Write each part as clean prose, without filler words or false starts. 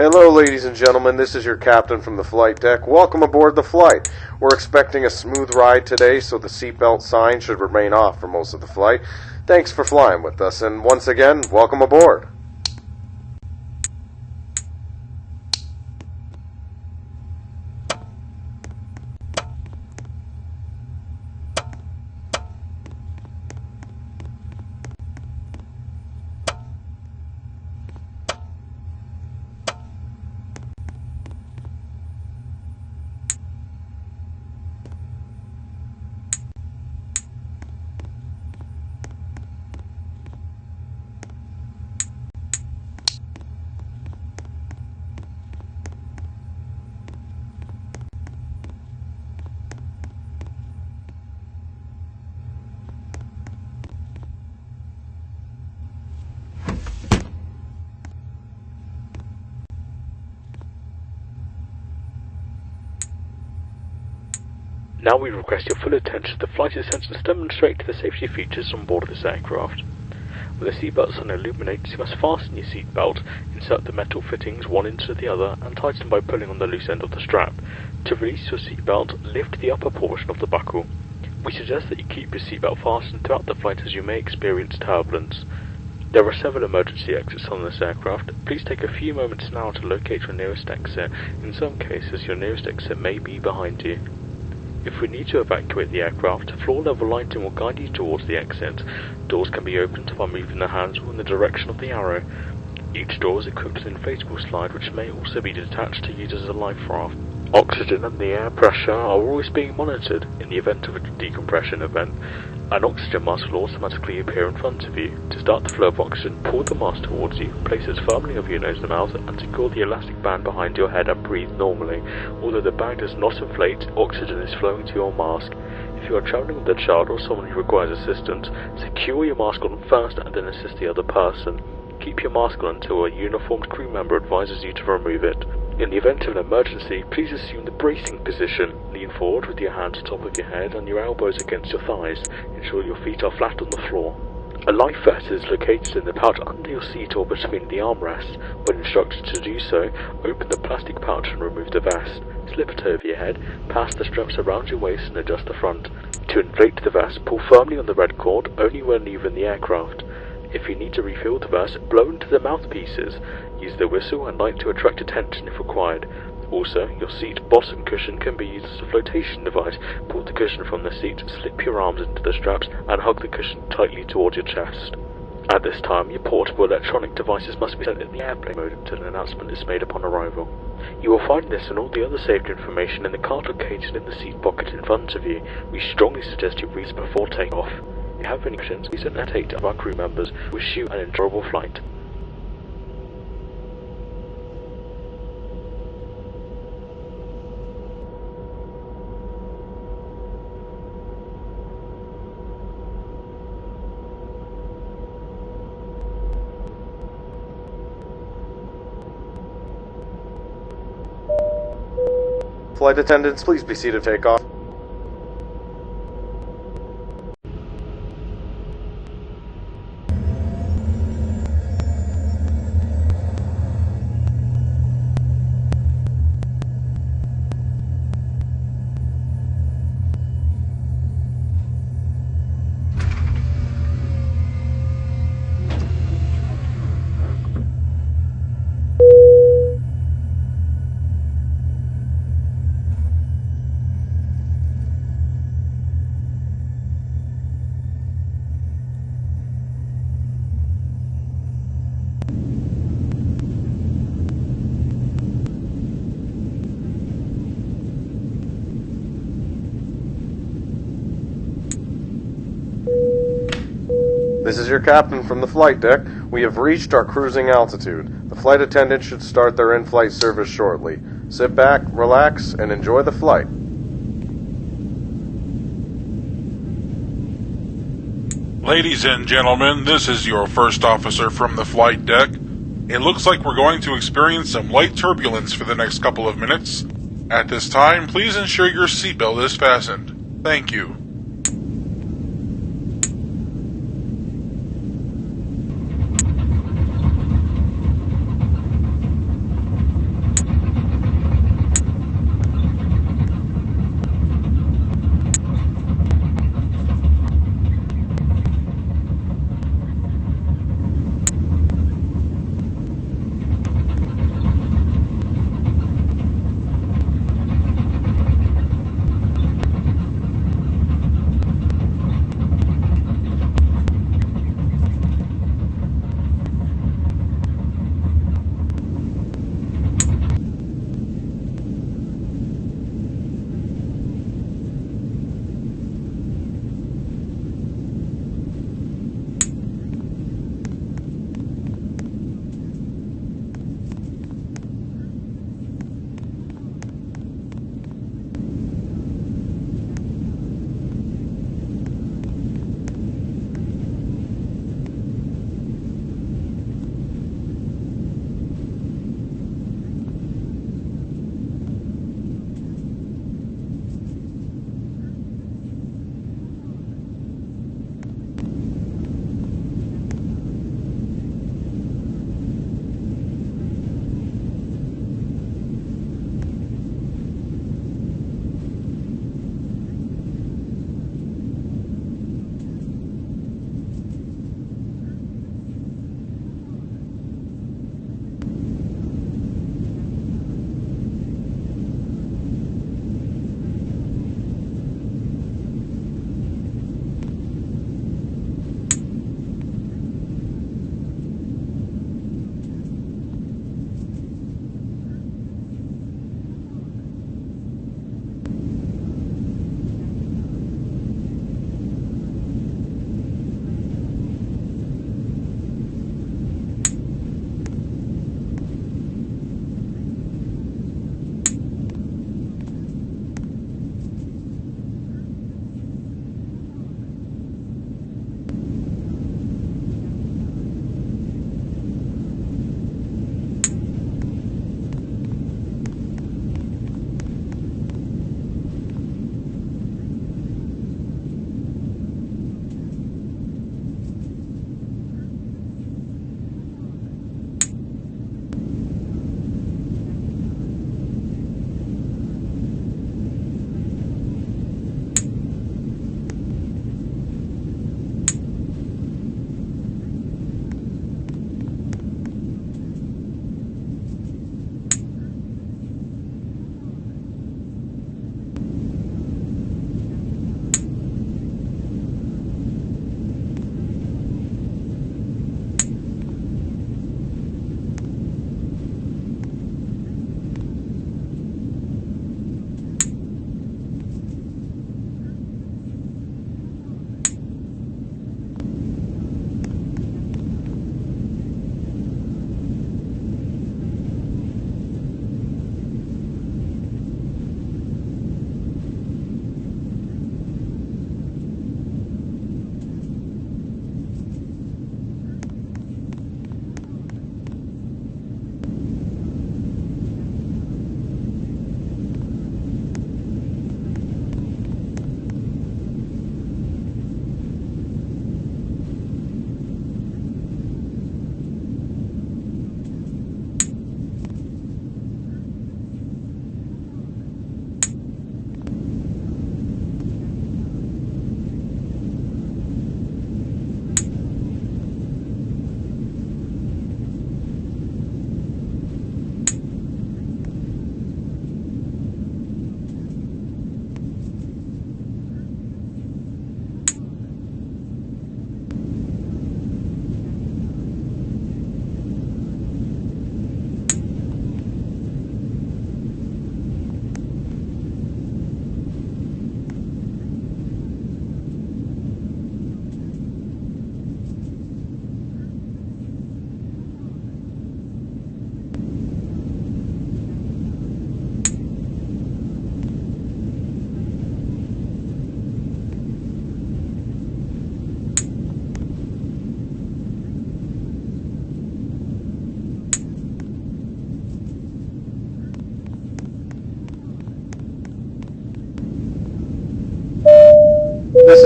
Hello ladies and gentlemen, this is your captain from the flight deck. Welcome aboard the flight. We're expecting a smooth ride today, so the seatbelt sign should remain off for most of the flight. Thanks for flying with us, and once again, welcome aboard. Now we request your full attention to the flight attendants demonstrate the safety features on board this aircraft. With the seatbelt sign illuminated, you must fasten your seatbelt, insert the metal fittings one into the other, and tighten by pulling on the loose end of the strap. To release your seatbelt, lift the upper portion of the buckle. We suggest that you keep your seatbelt fastened throughout the flight as you may experience turbulence. There are several emergency exits on this aircraft. Please take a few moments now to locate your nearest exit. In some cases, your nearest exit may be behind you. If we need to evacuate the aircraft, floor level lighting will guide you towards the exit. Doors can be opened by moving the handle in the direction of the arrow. Each door is equipped with an inflatable slide which may also be detached to use as a life raft. Oxygen and the air pressure are always being monitored. In the event of a decompression event, an oxygen mask will automatically appear in front of you. To start the flow of oxygen, pull the mask towards you, place it firmly over your nose and mouth, and secure the elastic band behind your head and breathe normally. Although the bag does not inflate, oxygen is flowing to your mask. If you are travelling with a child or someone who requires assistance, secure your mask on first and then assist the other person. Keep your mask on until a uniformed crew member advises you to remove it. In the event of an emergency, please assume the bracing position. Lean forward with your hands on top of your head and your elbows against your thighs. Ensure your feet are flat on the floor. A life vest is located in the pouch under your seat or between the armrests. When instructed to do so, open the plastic pouch and remove the vest. Slip it over your head, pass the straps around your waist and adjust the front. To inflate the vest, pull firmly on the red cord only when leaving the aircraft. If you need to refill the vest, blow into the mouthpieces. Use the whistle and light to attract attention if required. Also, your seat bottom cushion can be used as a flotation device. Pull the cushion from the seat, slip your arms into the straps, and hug the cushion tightly towards your chest. At this time, your portable electronic devices must be set in the airplane mode until an announcement is made upon arrival. You will find this and all the other safety information in the card located in the seat pocket in front of you. We strongly suggest you read before takeoff. If you have any questions, please don't hesitate to our crew members. Wish you an enjoyable flight. Flight attendants, please be seated for takeoff. This is your captain from the flight deck. We have reached our cruising altitude. The flight attendants should start their in-flight service shortly. Sit back, relax, and enjoy the flight. Ladies and gentlemen, this is your first officer from the flight deck. It looks like we're going to experience some light turbulence for the next couple of minutes. At this time, please ensure your seatbelt is fastened. Thank you.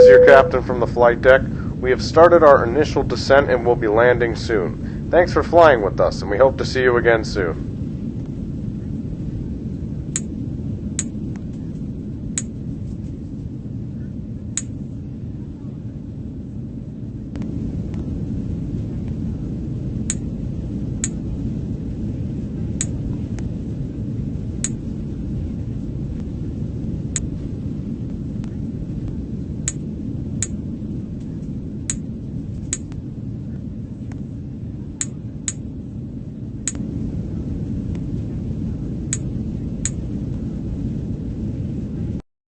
is your captain from the flight deck. We have started our initial descent and will be landing soon. Thanks for flying with us, and we hope to see you again soon.